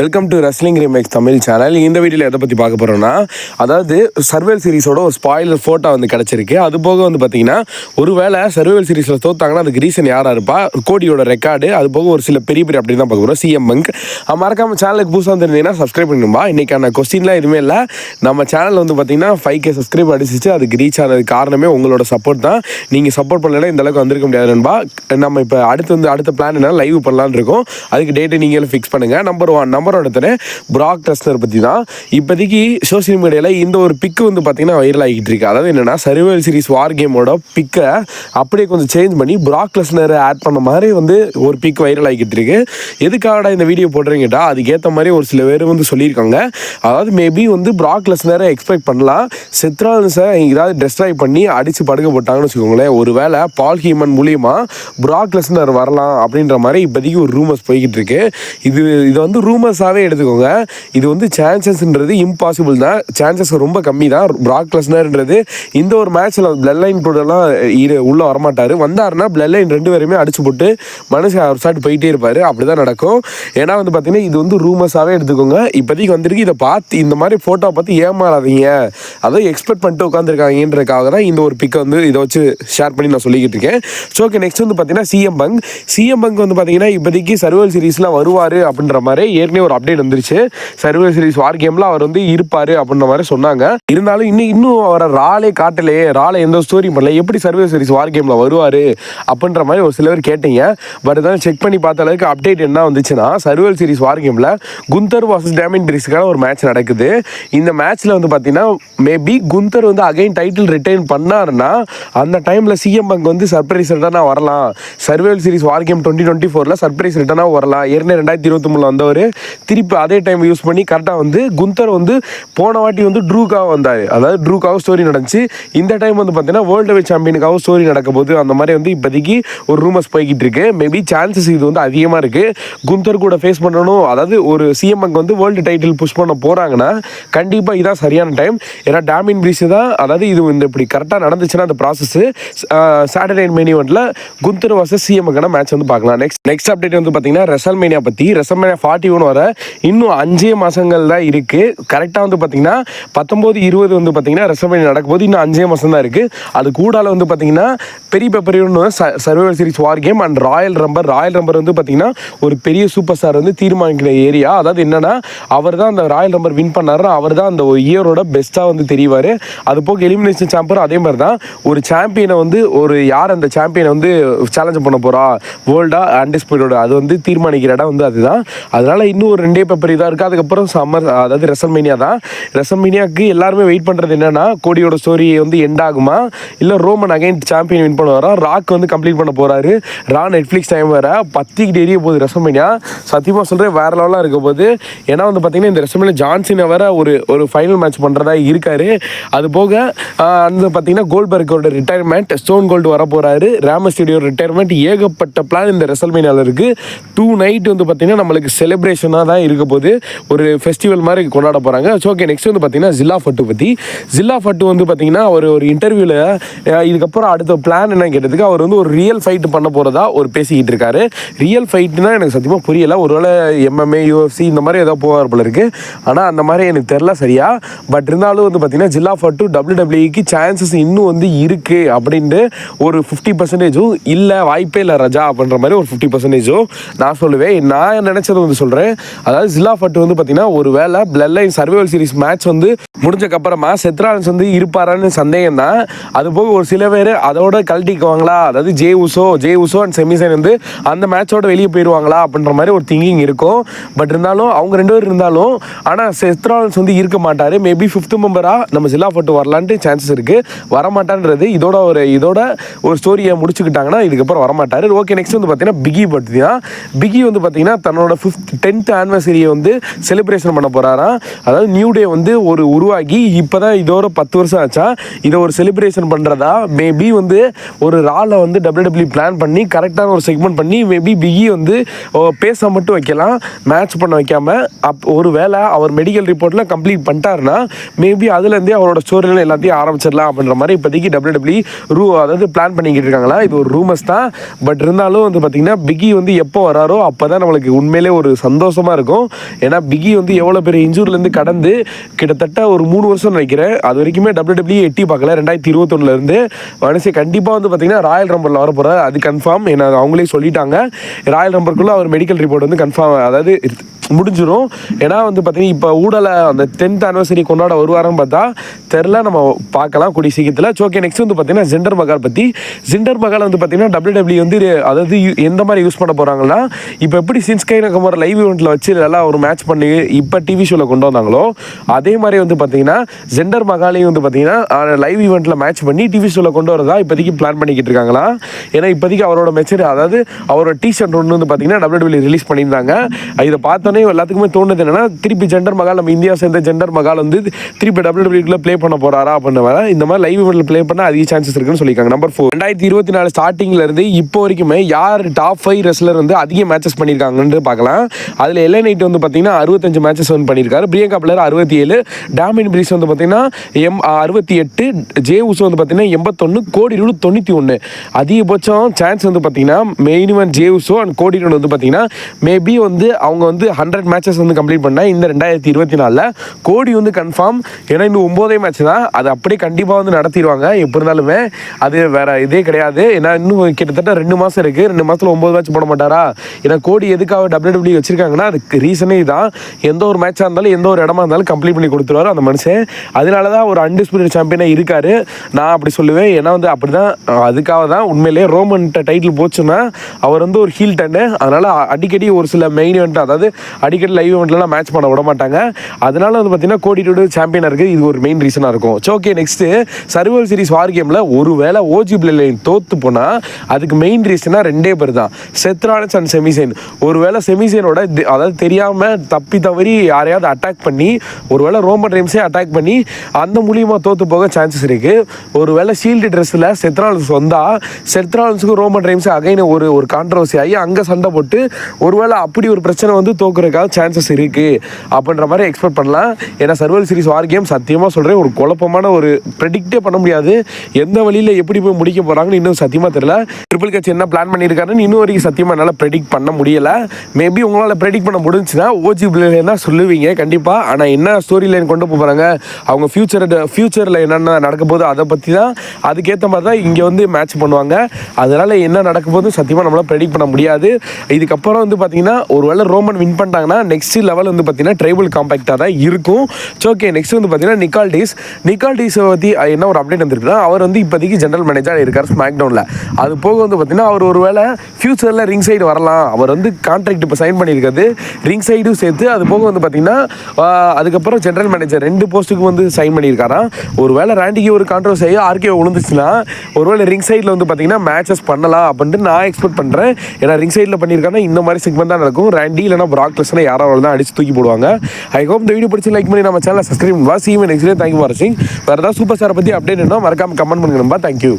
Welcome to wrestling remakes Tamil channel. இந்த வீடியோவில் எதை பற்றி பார்க்க போகிறோம்னா, அதாவது சர்வைவல் சீரிஸோட ஒரு ஸ்பாயிலர் ஃபோட்டோ வந்து கிடச்சிருக்கு. அது போக வந்து பார்த்தீங்கன்னா, ஒரு வேளை சர்வைவல் சீரிஸில் தோத்தாங்கன்னா அதுக்கு ரீசன் யாராக இருப்பா, கோடியோட ரெக்கார்டு, அது போக ஒரு சில பெரிய பெரிய அப்படி தான் பார்க்க போகிறோம். சிஎம் பங்க் மறக்காமல் சேனலுக்கு புதுசாக வந்துருந்தீங்கன்னா சப்ஸ்கிரைப் பண்ணிடும்பா. இன்றைக்கான கொஸ்டின்லாம் எதுவுமே இல்லை. நம்ம சேனல் வந்து பார்த்தீங்கன்னா 5K சப்ஸ்கிரைப் அடிச்சிச்சு. அதுக்கு ரீச் ஆனதுக்கு காரணமே உங்களோட சப்போர்ட் தான். நீங்கள் சப்போர்ட் பண்ணலைன்னா இந்த அளவுக்கு வந்திருக்க முடியாது நண்பா. நம்ம இப்போ அடுத்த பிளான் என்ன லைவ் பண்ணலான்னு இருக்கோம். அதுக்கு டேட்டை நீங்களும் ஃபிக்ஸ் பண்ணுங்கள். நம்பர் ஒருத்தர் பிராக் லெஸ்னர் பற்றி தான். இப்போதைக்கு சோசியல் மீடியாவில் இந்த ஒரு பிக்கு வந்து பார்த்தீங்கன்னா வைரல் ஆகிட்டு இருக்கு. அதாவது என்னென்னா, சர்வைவல் சீரிஸ் வார் கேமோட பிக்கை அப்படியே கொஞ்சம் சேஞ்ச் பண்ணி பிராக் லெஸ்னரை ஆட் பண்ண மாதிரி வந்து ஒரு பிக் வைரல் ஆகிட்டு இருக்கு. எதுக்காகடா இந்த வீடியோ போடுறீங்கடா, அதுக்கேற்ற மாதிரி ஒரு சில பேர் வந்து சொல்லியிருக்காங்க. அதாவது மேபி வந்து பிராக் லெஸ்னரை எக்ஸ்பெக்ட் பண்ணலாம். செத்ரான்ஸை ஏதாவது டெஸ்ட்ராய் பண்ணி அடித்து படுக்க போட்டாங்கன்னு வச்சுக்கோங்களேன். ஒரு வேளை பால் ஹீமன் மூலியமா பிராக் லெஸ்னர் வரலாம் அப்படின்ற மாதிரி இப்போதைக்கு ஒரு ரூமர்ஸ் போய்கிட்டு இருக்கு. இது வந்து ரூமர்ஸாகவே எடுத்துக்கோங்க. இது வந்து சான்சஸ்ன்றது இம்பாசிபிள் தான். சான்சஸ் ரொம்ப கம்மி தான். பிராக் லெஸ்னர்ன்றது இந்த ஒரு மேட்ச்சில் பிளட் லைன் கூடலாம் உள்ளே வரமாட்டார். வந்தாருன்னா பிளட் லைன் 2 பேருமே அடிச்சு போட்டு மனுஷன் ஒரு சாட்டு போயிட்டே இருப்பார். அப்படி தான் நடக்கும். ஏன்னா வந்து பார்த்தீங்கன்னா இது வந்து ரூமர்ஸாகவே எடுத்துக்கோங்க. இப்போதைக்கு வந்துருக்கு. இதை பார்த்து இந்த மாதிரி ஃபோட்டோ பார்த்து ஏமாறாதீங்க. அதை எக்ஸ்பெக்ட் பண்ணிட்டு உட்காந்துருக்காங்கன்றதுக்காக தான் இந்த ஒரு பிக்கை வந்து இதை வச்சு ஷேர் பண்ணி நான் சொல்லிக்கிட்டு இருக்கேன். ஸோ ஓகே, நெக்ஸ்ட் வந்து பார்த்தீங்கன்னா சிஎம் பங்க் வந்து பார்த்தீங்கன்னா இப்போதைக்கு சர்வைவல் சீரிஸ்லாம் வருவார் அப்படின்ற மாதிரி ஏற்கனவே ஒரு அப்டேட் வந்துருச்சு. சர்வைவல் சீரிஸ் வார் கேம்ல அவர் வந்து இருப்பாரு அப்படின்ற மாதிரி சொன்னாங்க. இருந்தாலும் இன்னும் அவரை ராலே காட்டலையே, ராலே எந்த ஸ்டோரி பண்ணல, எப்படி சர்வைவல் சீரிஸ் வார் கேம்ல வருவாரு அப்படின்ற மாதிரி ஒரு சில பேர் கேட்டீங்க. பட் இதான் செக் பண்ணி பார்த்த அளவுக்கு அப்டேட் என்ன வந்துச்சுன்னா, சர்வைவல் சீரிஸ் வார் கேம்ல குந்தர் வர்சஸ் டேமியன் பிரிஸ்க்கான ஒரு மேட்ச் நடக்குது. இந்த மேட்ச்ல வந்து பார்த்தீங்கன்னா மேபி குந்தர் வந்து அகைன் டைட்டில் ரிட்டைன் பண்ணாருன்னா அந்த டைம்ல சிஎம் பங்க் வந்து சர்ப்ரைஸ் ரிட்டர்னா வரலாம். Survival series war game 2024 surprise ரிட்டர்னா வரலாம். ஏற்கனவே 2023 வந்தவர் திருப்பி அதே டைம் யூஸ் பண்ணி கரெக்டாக வந்து குந்தர் வந்து போன வாட்டி வந்து ட்ரூக்காக வந்தார். அதாவது ட்ரூக்காக ஸ்டோரி நடந்துச்சு. இந்த டைம் வந்து பார்த்தீங்கன்னா வேர்ல்டு வைட் சாம்பியனுக்காக ஸ்டோரி நடக்க போகுது. அந்த மாதிரி வந்து இப்போதைக்கு ஒரு ரூமர்ஸ் போய்கிட்டு இருக்கு. மேபி சான்சஸ் இது வந்து அதிகமாக இருக்கு. குந்தர் கூட ஃபேஸ் பண்ணணும். அதாவது ஒரு சிஎம் அங்கே வந்து வேர்ல்டு டைட்டில் புஷ் பண்ண போகிறாங்கன்னா கண்டிப்பாக இதான் சரியான டைம். ஏன்னா டேமியன் பிரிஸ் தான், அதாவது இது இந்த இப்படி கரெக்டாக நடந்துச்சுன்னா அந்த ப்ராசஸ் சாட்டர்டே மெயின் ஈவெண்ட்டில் குந்தர் வர்சஸ் சிஎம்க்கான மேட்ச் வந்து பார்க்கலாம். நெக்ஸ்ட் அப்டேட் வந்து பார்த்தீங்கன்னா ரெசல்மேனியா பற்றி. ரெசல்மேனியா 41 வர இன்னும் 5 மாதங்கள் தான் இருக்குது. கரெக்டாக வந்து பார்த்தீங்கன்னா 19-20 வந்து பார்த்தீங்கன்னா ரெசல்மேனியா நடக்கும்போது இன்னும் 5 மாதம் தான் இருக்குது. அது கூடால வந்து பார்த்தீங்கன்னா பெரிய பெப்பரின்னு survival series war game and royal rumble வந்து பார்த்தீங்கன்னா ஒரு பெரிய சூப்பர் ஸ்டார் வந்து தீர்மானிக்கிற ஏரியா. அதாவது என்னன்னா, அவர் தான் அந்த ராயல் ரம்பர் வின் பண்ணாரு. அவர் தான் அந்த இயரோட பெஸ்ட்டாக வந்து தெரிவார். அது போக எலிமினேஷன் சாம்பியன் அதே மாதிரி தான். ஒரு சாம்பியனை வந்து யார் அந்த சாம்பியனை வந்து சேலஞ்ச் பண்ண போகிறா வேர்ல்டா அன்டிஸ்பியூட்டட், அது வந்து தீர்மானிக்கிற இடம் வந்து அதுதான். அதனால இன்னும் ஒரு 2 பேப்பர் இதாக இருக்குது. அதுக்கப்புறம் அதாவது ரெசல்மேனியா தான். ரெசல்மேனியாவுக்கு எல்லாருமே வெயிட் பண்ணுறது என்னன்னா, கோடியோட ஸ்டோரி வந்து எண்ட் ஆகுமா, இல்லை ரோமன் அகைன் சாம்பியன் வின் பண்ணுவாரா, ராக் வந்து கம்ப்ளீட் பண்ண போகிறாரு. நெட்ஃப்ளிக்ஸ் டைம் வேறு பத்திக்கிட்டு எரிய போகுது ரெசல்மேனியா. சத்தியமாக சொல்கிறேன், வேற லெவலாக இருக்க போகுது. ஏன்னா வந்து பார்த்தீங்கன்னா இந்த ரெசல்மேனியா ஜான்சினை வேற ஒரு ஃபைனல் மேட்ச் பண்ணுறதா இருக்காரு. அது போக அந்த பார்த்தீங்கன்னா கோல்ட்பர்க்கோட ரிட்டையர்மெண்ட், ஸ்டோன் கோல்டு வர போகிறாரு, ராமஸ்டேடியோ ரிட்டையர்மெண்ட், ஏகப்பட்ட பிளான் இந்த ரெசல்மேனியாவில் இருக்குது. 2 நைட் வந்து பார்த்தீங்கன்னா நம்மளுக்கு செலிப்ரேஷனாக தான் இருக்க போது. ஒரு ஃபெஸ்டிவல் மாதிரி கொண்டாட போகிறாங்க. ஓகே, நெக்ஸ்ட் வந்து பார்த்தீங்கன்னா ஜில்லா ஃபட்டு வந்து பார்த்தீங்கன்னா ஒரு இன்டர்வியூவில் இதுக்கப்புறம் அடுத்த பிளான் என்ன கேட்டதுக்கு அவர் வந்து ஒரு ரியல் ஃபைட் பண்ண போகிறதா பேசிக்கிட்டு இருக்காரு. ரியல் ஃபைட்னா எனக்கு சத்தியமாக புரியலை. ஒருவேளை MMA UFC இந்த மாதிரி ஏதோ போவார் போல இருக்குது. ஆனால் அந்த மாதிரி எனக்கு தெரில சரியா. பட் இருந்தாலும் வந்து பார்த்தீங்கன்னா ஜில்லா ஃபட்டு WWEக்கு சான்சஸ் இன்னும் வந்து இருக்குது அப்படின்ட்டு ஒரு 50% இல்லை, வாய்ப்பே இல்லை ராஜா அப்படின்ற மாதிரி ஒரு 50% நான் சொல்லுவேன். நான் நினச்சது வந்து சொல்கிறேன். அதாவது ஜில்லா ஃபட்டு வந்து பார்த்தீங்கன்னா ஒரு வேளை blood line survival series match வந்து முடிஞ்சக்கப்புறமா செத்ரான்ஸ் வந்து இருப்பாரான்னு சந்தேகம் தான். அது போக ஒரு சில பேர் அதோட கழட்டிக்குவாங்களா, அதாவது ஜே உசோ அண்ட் செமிசைன் வந்து அந்த மேட்சோட வெளியே போயிடுவாங்களா அப்படின்ற மாதிரி ஒரு திங்கிங் இருக்கும். பட் இருந்தாலும் அவங்க 2 பேர் இருந்தாலும் ஆனால் செத்ரான்ஸ் வந்து இருக்க மாட்டார். மேபி 5th மெம்பராக நம்ம ஜில்லா ஃபட்டு வரலான்ட்டு சான்சஸ் இருக்குது. வரமாட்டான்றது இதோட ஒரு ஸ்டோரியை முடிச்சுக்கிட்டாங்கன்னா இதுக்கப்புறம் வரமாட்டார். ஓகே, நெக்ஸ்ட் வந்து பார்த்தீங்கன்னா பிகி வந்து பார்த்தீங்கன்னா தன்னோட 10th ஆனிவர்சரியை வந்து செலிப்ரேஷன் பண்ண போகிறாராம். அதாவது நியூ டே வந்து உருவாகி இப்போ தான் இதோட 10 வருஷம் ஆச்சா. இதை ஒரு செலிப்ரேஷன் பண்ணுறதா மேபி வந்து ஒரு ராலை வந்து WWE பிளான் பண்ணி கரெக்டான ஒரு செக்மெண்ட் பண்ணி மேபி பிகி வந்து பேச மட்டும் வைக்கலாம், மேட்ச் பண்ண வைக்காம. ஒரு வேளை அவர் மெடிக்கல் ரிப்போர்ட்லாம் கம்ப்ளீட் பண்ணிட்டாருன்னா மேபி அதுலேருந்தே அவரோட ஸ்டோரியில் எல்லாத்தையும் ஆரம்பிச்சிடலாம் அப்படின்ற மாதிரி இப்போதைக்கு WWE அதாவது பிளான் பண்ணிக்கிட்டு இருக்காங்களா. இது ஒரு ரூமர்ஸ் தான். பட் இருந்தாலும் வந்து பார்த்தீங்கன்னா பிகி வந்து எப்போ வராரோ அப்போ தான் நம்மளுக்கு உண்மையிலே ஒரு சந்தோஷமாக சந்தோஷமாக இருக்கும். ஏன்னா பிகி வந்து எவ்வளோ பெரிய இன்ஜூரிலேருந்து கடந்து கிட்டத்தட்ட ஒரு 3 வருஷம் நினைக்கிறேன், அது வரைக்குமே WWE எட்டி பார்க்கல. 2021 மனுஷன் கண்டிப்பாக வந்து பார்த்தீங்கன்னா ராயல் ரம்பரில் வர போகிறார், அது கன்ஃபார்ம். ஏன்னா அவங்களே சொல்லிட்டாங்க ராயல் ரம்பருக்குள்ளே அவர் மெடிக்கல் ரிப்போர்ட் வந்து கன்ஃபார்ம், அதாவது முடிஞ்சிடும். ஏன்னா வந்து பார்த்தீங்கன்னா இப்போ ஊடலை அந்த 10th anniversary கொண்டாட வருவாரன்னு பார்த்தா தெரில, நம்ம பார்க்கலாம் கூடிய சீக்கிரத்தில். ஓகே, நெக்ஸ்ட் வந்து பார்த்தீங்கன்னா ஜிண்டர் மகால் பற்றி. ஜிண்டர் மகால் வந்து பார்த்தீங்கன்னா WWE வந்து அதாவது எந்த மாதிரி யூஸ் பண்ண போகிறாங்கன்னா, இப்போ எப்படி சின்ஸ்கை நகமோர லைவ் ஈவெண்ட்டில் வச்சு நல்லா ஒரு மேட்ச் பண்ணி இப்போ டிவி ஷோவில் கொண்டு வந்தாங்களோ அதே மாதிரி வந்து பார்த்தீங்கன்னா ஜிண்டர் மகாலையும் வந்து பார்த்தீங்கன்னா லைவ் ஈவெண்ட்டில் மேட்ச் பண்ணி டிவி ஷோவில் கொண்டு வரதா இப்போதைக்கு பிளான் பண்ணிக்கிட்டு இருக்காங்களா. ஏன்னா இப்போதைக்கு அவரோட மெச்சர், அதாவது அவரோட டிஷர்ட் ஒன்று வந்து பார்த்தீங்கன்னா WWE ரிலீஸ் பண்ணியிருந்தாங்க. இதை பார்த்தோன்னே எல்லாத்துக்குமே தோணுது என்னன்னா, திருப்பி ஜெண்டர் மகால் நம்ம இந்தியா சேர்ந்த ஜெண்டர் மகால் வந்து திருப்பி WWE ப்ளே பண்ண போறாரா அப்படின்னு இந்த மாதிரி லைவ் ஈவெண்ட்ல ப்ளே பண்ண அதிக சான்சஸ் இருக்குன்னு சொல்லியிருக்காங்க. நம்பர் 4, 2024 ஸ்டார்டிங்ல இருந்து இப்போ வரைக்குமே யார் டாப் 5 ரெஸ்லர் வந்து அதிக மேட்சஸ் பண்ணியிருக்காங்கன்னு பார்க்கலாம். அதில் எல்ஏ நைட் வந்து பார்த்தீங்கன்னா 65 மேட்சஸ் வந்து பண்ணியிருக்காரு, பிரியங்கா பிளேயர் 67, டாமின் பிரீஸ் வந்து பார்த்தீங்கன்னா 68, ஜே உசோ வந்து பார்த்தீங்கன்னா 81, கோடி ரூடு 91. அதிகபட்சம் சான்ஸ் வந்து பார்த்தீங்கன்னா மெயின் இவன் ஜே உசோ அண்ட் கோடி ரூடு வந்து பார்த்தீங்கன்னா மேபி வந்து அவங்க வந்து 100 மேட்சஸ் வந்து கம்ப்ளீட் பண்ண இந்த 2024 கோடி வந்து கன்ஃபார்ம். ஏன்னா இன்னும் 9 மேட்ச் தான், அது அப்படியே கண்டிப்பாக வந்து நடத்திடுவாங்க எப்படி இருந்தாலுமே, அது வேற இதே கிடையாது. ஏன்னா இன்னும் கிட்டத்தட்ட 2 மாதம் இருக்குது, 2 மாதத்தில் 9 மேட்ச் போட மாட்டாரா. ஏன்னா கோடி எதுக்காக WWE வச்சிருக்காங்கன்னா அதுக்கு ரீசனே தான், எந்த ஒரு மேட்சாக இருந்தாலும் எந்த ஒரு இடமா இருந்தாலும் கம்ப்ளீட் பண்ணி கொடுத்துருவாரு அந்த மனுஷன். அதனால தான் ஒரு அன்டிஸ்பியூட்டட் சாம்பியனாக இருக்காரு, நான் அப்படி சொல்லுவேன். ஏன்னா வந்து அப்படி தான், அதுக்காக தான் உண்மையிலேயே ரோமன் டைட்டில் போச்சுன்னா அவர் வந்து ஒரு ஹீல் டன்னு. அதனால் அடிக்கடி ஒரு சில மெயின் இவெண்ட், அதாவது அடிக்கடி லைவ் இவெண்ட்லாம் மேட்ச் பண்ண விட மாட்டாங்க. அதனால வந்து பார்த்தீங்கன்னா கோடி ரூடு சாம்பியனாக இருக்குது, இது ஒரு மெயின் ரீசனாக இருக்கும். ஓகே, நெக்ஸ்ட்டு சர்வைவல் சீரிஸ் வார் கேமில் ஒரு வேளை ஓஜி பிளேலைன் தோற்று போனால் அதுக்கு மெயின் ரீசனாக 2 பேர் தான், செத் ராலன்ஸ் அண்ட் செமிசேன். ஒரு வேளை செமிசேனோட அதாவது தெரியாமல் தப்பி தவறி யாரையாவது அட்டாக் பண்ணி, ஒரு வேளை ரோமன் ரெயின்ஸே அட்டாக் பண்ணி அந்த மூலியமாக தோற்று போக சான்சஸ் இருக்குது. ஒரு வேளை ஷீல்டு ட்ரெஸ்ஸில் செத் ராலன்ஸ் வந்தால் செத் ராலன்ஸுக்கு ரோமன் ரெயின்ஸ் அகைன் ஒரு கான்ட்ரவர்சி ஆகி அங்கே சண்டை போட்டு ஒருவேளை அப்படி ஒரு பிரச்சனை வந்து தோக்குறதுக்காக சான்சஸ் இருக்குது அப்படின்ற மாதிரி எக்ஸ்பெக்ட் பண்ணலாம். ஏன்னா சர்வைவல் சீரிஸ் வார் கேம் சத்தியமாக சொல்கிறேன் ஒரு குழப்பமான, ஒரு ப்ரெடிக்டே பண்ண முடியாது, எந்த வழியில் எப்படி போய் முடிக்க போகிறாங்கன்னு இன்னும் சத்தியமாக தெரியல. ட்ரிபிள் கட்சி என்ன பிளான் பண்ணியிருக்காருன்னு இன்னும் வரைக்கும் சத்தியமாக என்னால் ப்ரெடிக்ட் பண்ண முடியலை. மேபி உங்களால் ப்ரெடிக்ட் பண்ண முடிஞ்சுன்னா ஓஜி பிளேயர் தான் சொல்லுவீங்க கண்டிப்பாக. ஆனால் என்ன ஸ்டோரி லைன் கொண்டு போகிறாங்க, அவங்க ஃபியூச்சரில் என்னென்ன நடக்க போகுது அதை பற்றி தான், அதுக்கேற்ற மாதிரி தான் இங்கே வந்து மேட்ச் பண்ணுவாங்க. அதனால் என்ன நடக்க போது சத்தியமாக நம்மளால் ப்ரெடிக்ட் பண்ண முடியாது. இதுக்கப்புறம் வந்து பார்த்தீங்கன்னா ஒரு வேளை ரோமன் வின் பண்ணிட்டாங்கன்னா நெக்ஸ்ட் லெவல் வந்து பார்த்தீங்கன்னா ட்ரைபிள் காம்பேக்டாக தான் இருக்கும். ஓகே, நெக்ஸ்ட் வந்து பார்த்தீங்கன்னா நிக்கால் டீஸை பற்றி என்ன ஒரு அப்டேட் வந்துருக்குன்னா, அவர் வந்து இப்போதைக்கு ஜென்ரல் மேனேஜராக இருக்கார் ஸ்மாக் டவுனில். அது போக வந்து பார்த்தீங்கன்னா அவர் ஒரு வேளை ஃபியூச்சரில் ரிங் சைடு வரலாம். அவர் வந்து கான்ட்ராக்ட் இப்போ சைன் பண்ணியிருக்காது, ரிங் சைடும் சேர்த்து. அது போக வந்து பார்த்தீங்கன்னா அதுக்கப்புறம் ஜென்ரல் மேனேஜர் 2 போஸ்ட்டுக்கு வந்து சைன் பண்ணியிருக்காராம். ஒரு வேளை ராண்டிக்கு ஒரு கான்ட்ரவர்சி ஆகி ஆர்கே விழுந்துச்சுன்னா ஒரு வேளை ரிங் சைடில் வந்து பார்த்தீங்கன்னா மேட்சஸ் பண்ணலாம் அப்படின்ட்டு நான் எக்ஸ்பெக்ட் பண்ணுறேன். ஏன்னா ரிங் சைடில் பண்ணியிருக்காங்கன்னா இந்த மாதிரி செக்மெண்ட் தான் நடக்கும். ராண்டி இல்லைனா பிராக் லெஸ்னர் யாராவது தான் அடிச்சு தூக்கி போடுவாங்க. ஐ ஹோப் இந்த வீடியோ பிடிச்சி லைக் பண்ணி நம்ம சேனலை சப்ஸ்கிரைப் பண்ணுவா. See you next day. Thank you for watching. வேறு ஏதாவது சூப்பர் ஸ்டாரை பற்றி அப்டேட் என்ன மறக்காமல் கமெண்ட் பண்ணுங்க. நம்பா. தேங்க்யூ.